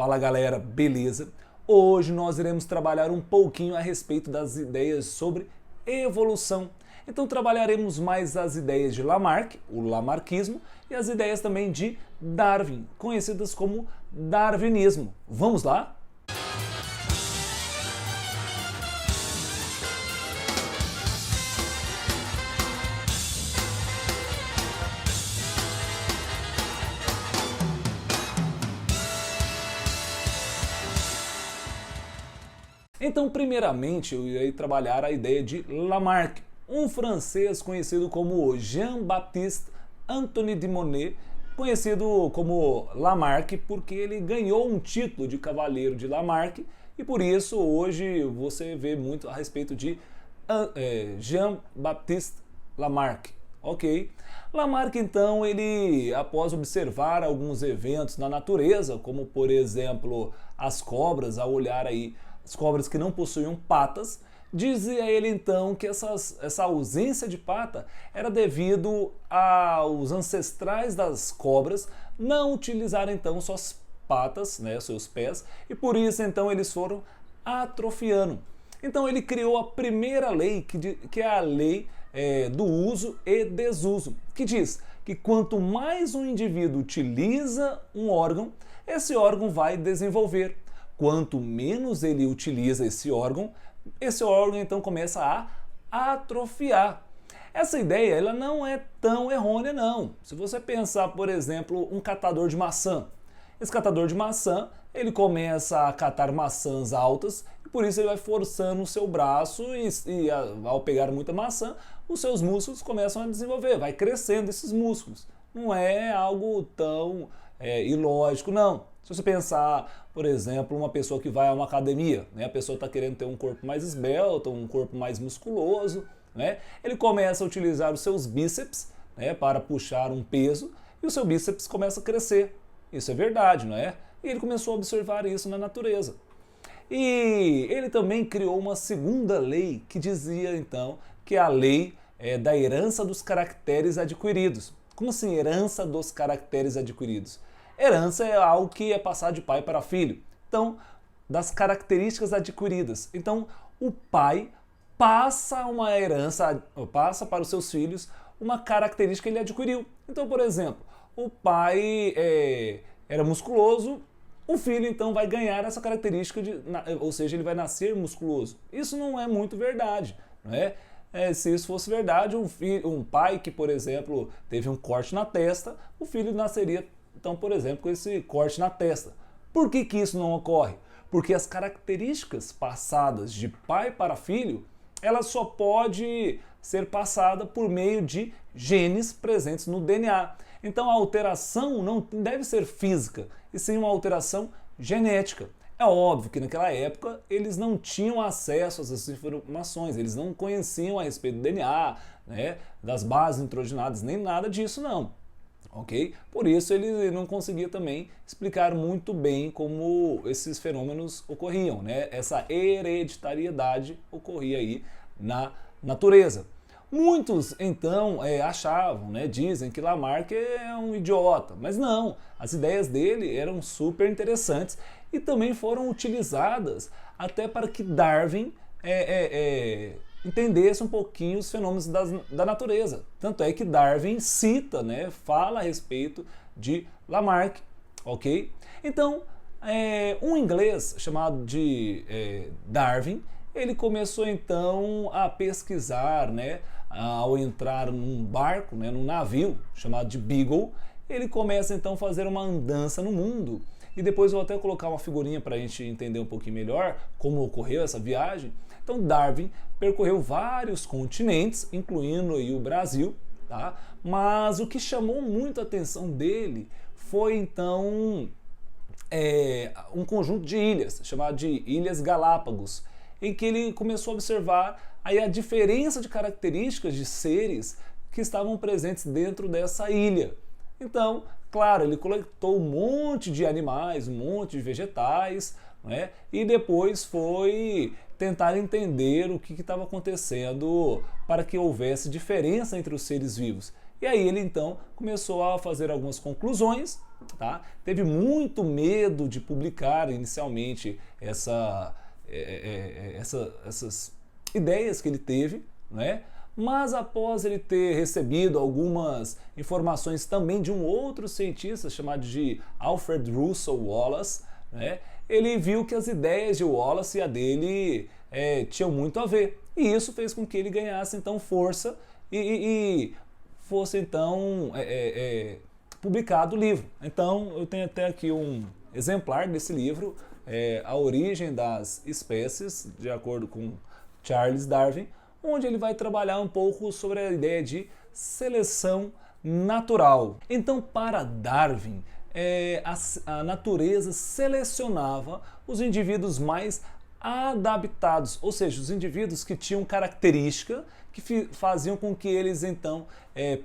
Fala galera, beleza? Hoje nós iremos trabalhar um pouquinho a respeito das ideias sobre evolução. Então trabalharemos mais as ideias de Lamarck, o lamarckismo, e as ideias também de Darwin, conhecidas como darwinismo. Vamos lá? Então, primeiramente, eu irei trabalhar a ideia de Lamarck, um francês conhecido como Jean-Baptiste Antoine de Monnet, conhecido como Lamarck porque ele ganhou um título de Cavaleiro de Lamarck e por isso hoje você vê muito a respeito de Jean-Baptiste Lamarck. Ok? Lamarck, então, ele, após observar alguns eventos na natureza, como por exemplo as cobras, ao olhar aí as cobras que não possuíam patas, dizia ele então que essa ausência de pata era devido aos ancestrais das cobras não utilizarem então suas patas, né, seus pés, e por isso então eles foram atrofiando. Então ele criou a primeira lei, que é a lei do uso e desuso, que diz que quanto mais um indivíduo utiliza um órgão, esse órgão vai desenvolver. Quanto menos ele utiliza esse órgão então começa a atrofiar. Essa ideia ela não é tão errônea não. Se você pensar, por exemplo, um catador de maçã. Esse catador de maçã, ele começa a catar maçãs altas e por isso ele vai forçando o seu braço e ao pegar muita maçã, os seus músculos começam a desenvolver, vai crescendo esses músculos. Não é algo tão ilógico, não. Se você pensar, por exemplo, uma pessoa que vai a uma academia, né? A pessoa está querendo ter um corpo mais esbelto, um corpo mais musculoso, né? Ele começa a utilizar os seus bíceps, né, para puxar um peso e o seu bíceps começa a crescer. Isso é verdade, não é? E ele começou a observar isso na natureza. E ele também criou uma segunda lei que dizia então que é a lei da herança dos caracteres adquiridos. Como assim herança dos caracteres adquiridos? Herança é algo que é passado de pai para filho. Então, das características adquiridas. Então, o pai passa uma herança, passa para os seus filhos uma característica que ele adquiriu. Então, por exemplo, o pai era musculoso, o filho então vai ganhar essa característica, ou seja, ele vai nascer musculoso. Isso não é muito verdade, não é? Se isso fosse verdade, um pai que, por exemplo, teve um corte na testa, o filho nasceria então, por exemplo, com esse corte na testa. Por que isso não ocorre? Porque as características passadas de pai para filho, ela só pode ser passada por meio de genes presentes no DNA. Então a alteração não deve ser física, e sim uma alteração genética. É óbvio que naquela época eles não tinham acesso a essas informações, eles não conheciam a respeito do DNA, né, das bases nitrogenadas, nem nada disso não. Ok? Por isso ele não conseguia também explicar muito bem como esses fenômenos ocorriam, né? Essa hereditariedade ocorria aí na natureza. Muitos então achavam, né, dizem que Lamarck é um idiota, mas não, as ideias dele eram super interessantes e também foram utilizadas até para que Darwin entendesse um pouquinho os fenômenos da natureza. Tanto é que Darwin cita, né, fala a respeito de Lamarck, ok? Então, um inglês chamado de Darwin, ele começou então a pesquisar, né, ao entrar num barco, né, num navio chamado de Beagle, ele começa então a fazer uma andança no mundo. E depois eu vou até colocar uma figurinha para a gente entender um pouquinho melhor como ocorreu essa viagem. Então Darwin percorreu vários continentes, incluindo aí o Brasil, tá? Mas o que chamou muito a atenção dele foi então um conjunto de ilhas, chamado de Ilhas Galápagos, em que ele começou a observar aí a diferença de características de seres que estavam presentes dentro dessa ilha. Então, claro, ele coletou um monte de animais, um monte de vegetais, né? E depois foi tentar entender o que estava acontecendo para que houvesse diferença entre os seres vivos. E aí ele então começou a fazer algumas conclusões, tá? Teve muito medo de publicar inicialmente essas ideias que ele teve, né? Mas após ele ter recebido algumas informações também de um outro cientista chamado de Alfred Russel Wallace, né? Ele viu que as ideias de Wallace e a dele tinham muito a ver. E isso fez com que ele ganhasse então força e fosse então publicado o livro. Então eu tenho até aqui um exemplar desse livro, A Origem das Espécies, de acordo com Charles Darwin, onde ele vai trabalhar um pouco sobre a ideia de seleção natural. Então, para Darwin, a natureza selecionava os indivíduos mais adaptados, ou seja, os indivíduos que tinham característica que faziam com que eles então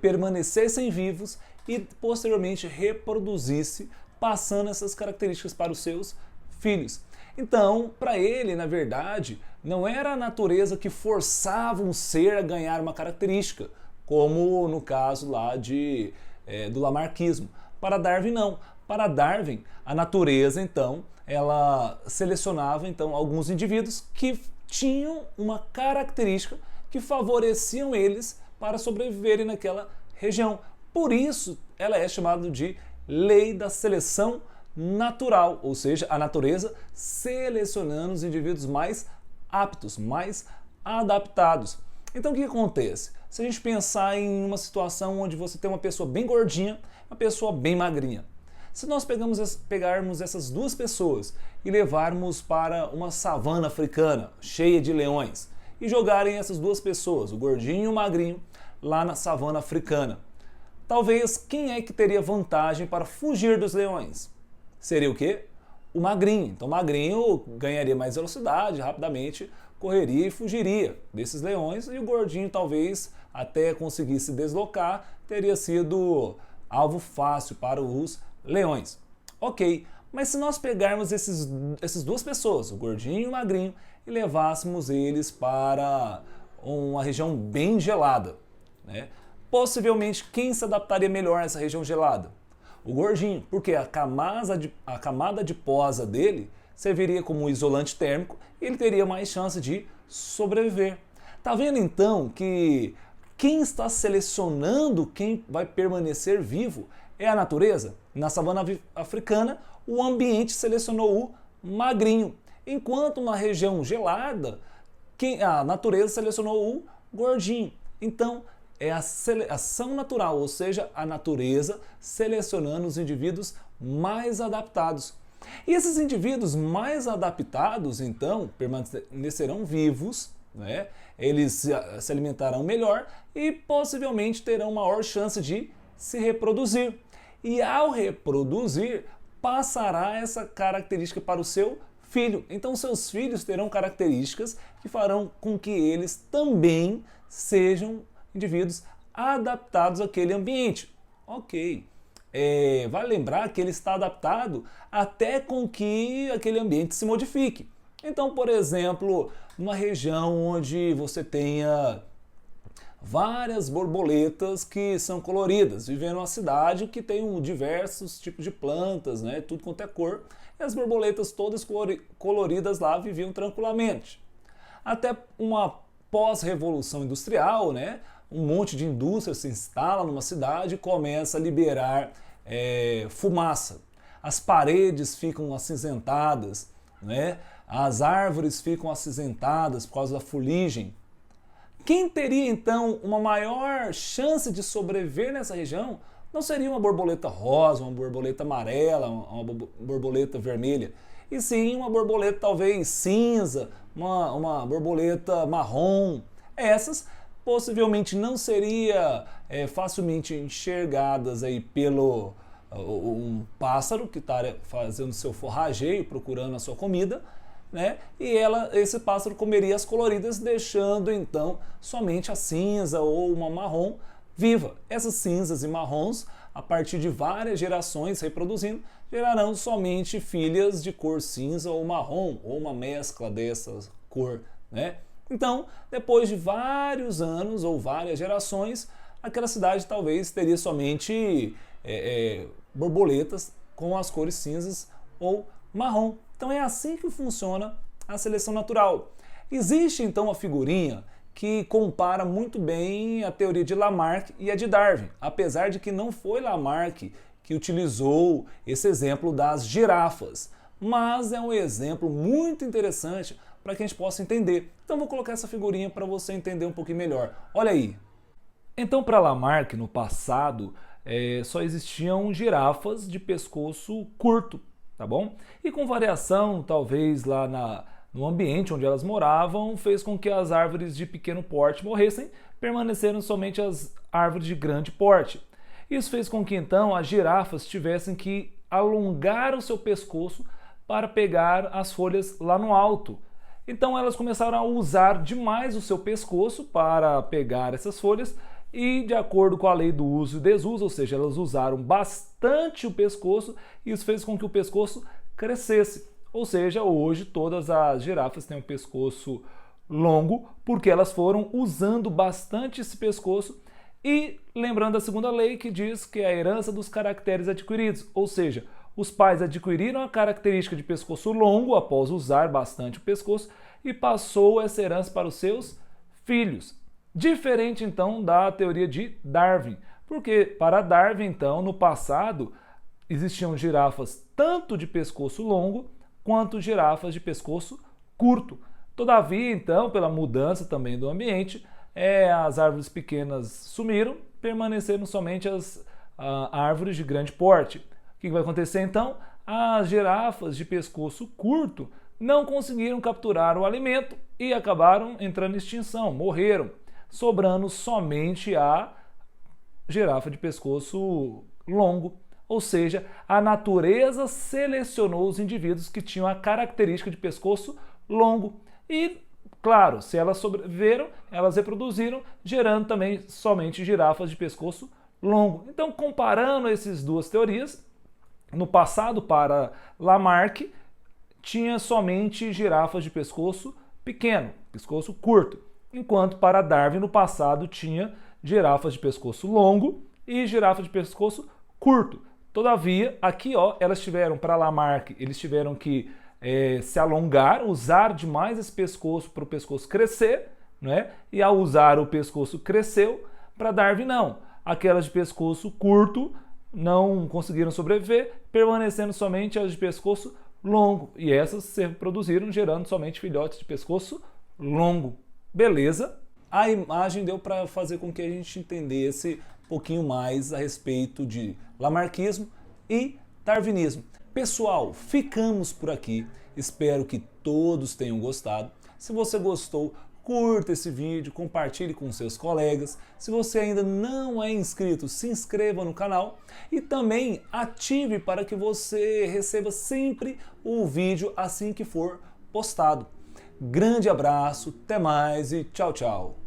permanecessem vivos e posteriormente reproduzisse, passando essas características para os seus filhos. Então, para ele, na verdade, não era a natureza que forçava um ser a ganhar uma característica, como no caso lá do lamarckismo. Para Darwin, não. Para Darwin, a natureza, então, ela selecionava então alguns indivíduos que tinham uma característica que favoreciam eles para sobreviverem naquela região. Por isso, ela é chamada de lei da seleção natural, ou seja, a natureza selecionando os indivíduos mais aptos, mais adaptados. Então o que acontece? Se a gente pensar em uma situação onde você tem uma pessoa bem gordinha, uma pessoa bem magrinha. Se nós pegarmos essas duas pessoas e levarmos para uma savana africana cheia de leões e jogarem essas duas pessoas, o gordinho e o magrinho, lá na savana africana, talvez quem é que teria vantagem para fugir dos leões? Seria o quê? O magrinho. Então o magrinho ganharia mais velocidade, rapidamente correria e fugiria desses leões, e o gordinho talvez até conseguisse se deslocar, teria sido alvo fácil para os leões. Ok, mas se nós pegarmos essas duas pessoas, o gordinho e o magrinho, e levássemos eles para uma região bem gelada, né? Possivelmente quem se adaptaria melhor nessa região gelada? O gordinho, porque a camada adiposa dele serviria como isolante térmico e ele teria mais chance de sobreviver. Tá vendo então que quem está selecionando quem vai permanecer vivo é a natureza? Na savana africana, o ambiente selecionou o magrinho, enquanto na região gelada, a natureza selecionou o gordinho. Então, é a seleção natural, ou seja, a natureza selecionando os indivíduos mais adaptados. E esses indivíduos mais adaptados, então, permanecerão vivos, né? Eles se alimentarão melhor e possivelmente terão maior chance de se reproduzir. E ao reproduzir, passará essa característica para o seu filho. Então, seus filhos terão características que farão com que eles também sejam indivíduos adaptados àquele ambiente. Ok. Vale lembrar que ele está adaptado até com que aquele ambiente se modifique. Então, por exemplo, numa região onde você tenha várias borboletas que são coloridas, vivendo numa cidade que tem diversos tipos de plantas, né, tudo quanto é cor, e as borboletas todas coloridas lá viviam tranquilamente. Até uma pós-revolução industrial, né, um monte de indústria se instala numa cidade e começa a liberar fumaça. As paredes ficam acinzentadas, né? As árvores ficam acinzentadas por causa da fuligem. Quem teria então uma maior chance de sobreviver nessa região não seria uma borboleta rosa, uma borboleta amarela, uma borboleta vermelha, e sim uma borboleta talvez cinza, uma borboleta marrom. Essas possivelmente não seriam facilmente enxergadas aí pelo um pássaro que está fazendo seu forrageio, procurando a sua comida, né? E esse pássaro comeria as coloridas, deixando então somente a cinza ou uma marrom viva. Essas cinzas e marrons, a partir de várias gerações reproduzindo, gerarão somente filhas de cor cinza ou marrom, ou uma mescla dessa cor, né? Então, depois de vários anos ou várias gerações, aquela cidade talvez teria somente borboletas com as cores cinzas ou marrom. Então é assim que funciona a seleção natural. Existe então uma figurinha que compara muito bem a teoria de Lamarck e a de Darwin, apesar de que não foi Lamarck que utilizou esse exemplo das girafas, mas é um exemplo muito interessante para que a gente possa entender. Então vou colocar essa figurinha para você entender um pouquinho melhor. Olha aí. Então para Lamarck, no passado, só existiam girafas de pescoço curto, tá bom? E com variação, talvez lá no ambiente onde elas moravam, fez com que as árvores de pequeno porte morressem, permaneceram somente as árvores de grande porte. Isso fez com que então as girafas tivessem que alongar o seu pescoço para pegar as folhas lá no alto. Então elas começaram a usar demais o seu pescoço para pegar essas folhas e, de acordo com a lei do uso e desuso, ou seja, elas usaram bastante o pescoço e isso fez com que o pescoço crescesse. Ou seja, hoje todas as girafas têm um pescoço longo porque elas foram usando bastante esse pescoço. E lembrando a segunda lei que diz que é a herança dos caracteres adquiridos, ou seja, os pais adquiriram a característica de pescoço longo após usar bastante o pescoço e passou essa herança para os seus filhos. Diferente então da teoria de Darwin, porque para Darwin então no passado existiam girafas tanto de pescoço longo quanto girafas de pescoço curto. Todavia então, pela mudança também do ambiente, as árvores pequenas sumiram, permaneceram somente as árvores de grande porte. O que vai acontecer então? As girafas de pescoço curto não conseguiram capturar o alimento e acabaram entrando em extinção, morreram, sobrando somente a girafa de pescoço longo. Ou seja, a natureza selecionou os indivíduos que tinham a característica de pescoço longo. E, claro, se elas sobreviveram, elas reproduziram, gerando também somente girafas de pescoço longo. Então, comparando essas duas teorias, no passado, para Lamarck, tinha somente girafas de pescoço pequeno, pescoço curto, enquanto para Darwin, no passado, tinha girafas de pescoço longo e girafas de pescoço curto. Todavia, aqui elas tiveram, para Lamarck, eles tiveram que se alongar, usar demais esse pescoço para o pescoço crescer, né? E ao usar o pescoço cresceu. Para Darwin não, aquelas de pescoço curto não conseguiram sobreviver, permanecendo somente as de pescoço longo, e essas se reproduziram gerando somente filhotes de pescoço longo. Beleza? A imagem deu para fazer com que a gente entendesse um pouquinho mais a respeito de lamarquismo e darwinismo. Pessoal, ficamos por aqui. Espero que todos tenham gostado. Se você gostou, curta esse vídeo, compartilhe com seus colegas. Se você ainda não é inscrito, se inscreva no canal e também ative para que você receba sempre o vídeo assim que for postado. Grande abraço, até mais e tchau, tchau!